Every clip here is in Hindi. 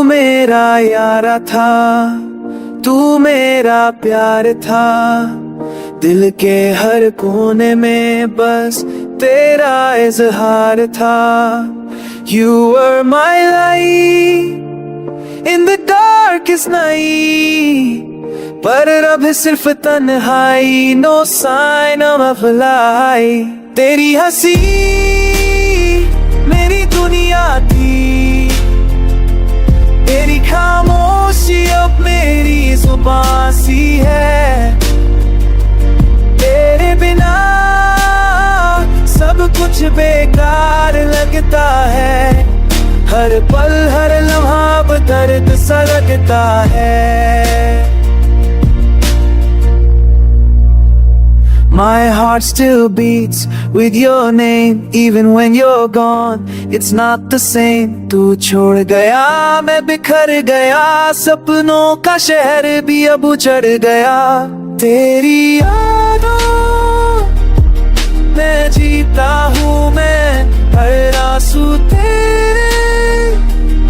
मेरा यारा था, तू मेरा प्यार था, दिल के हर कोने में बस तेरा इजहार था। You were my light in the darkest night, पर अब सिर्फ तन्हाई, no sign of light। तेरी हंसी मेरी दुनिया थी, तेरी खामोशी अब मेरी जुबां सी है। तेरे बिना सब कुछ बेकार लगता है, हर पल हर लम्हा अब दर्द सा लगता है। My heart still beats with your name, even when you're gone, it's not the same। तू छोड़ गया मैं बिखर गया, सपनों का शहर भी अब उजड़ गया। तेरी यादों मैं जीता हूँ, मैं हर आंसू तेरे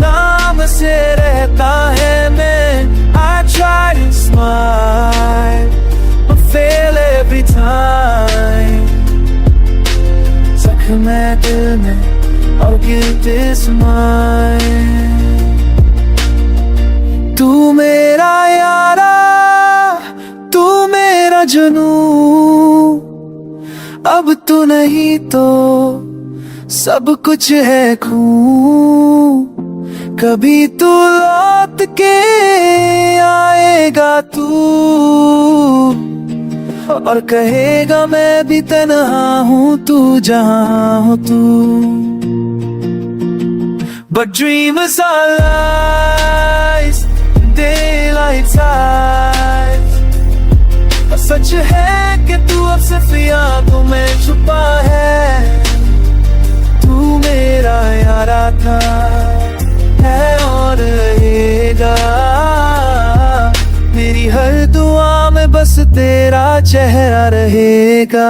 नाम से रहता है। मैं I try to smile but fail every time। जख्म है दिल में और guilt is mine। तू मेरा यारा, तू मेरा जुनू, अब तू नहीं तो सब कुछ है खून। कभी तू लौट के आएगा तू, और कहेगा मैं भी तन्हा हूँ, तू जहाँ हो तू। But dreamers are lies, daylight's eyes। सच है कि तू अब सिर्फ यादों में छुपा है। तू मेरा यारा था, है और रहेगा, मेरी हर दुआ में बस तेरा चेहरा रहेगा।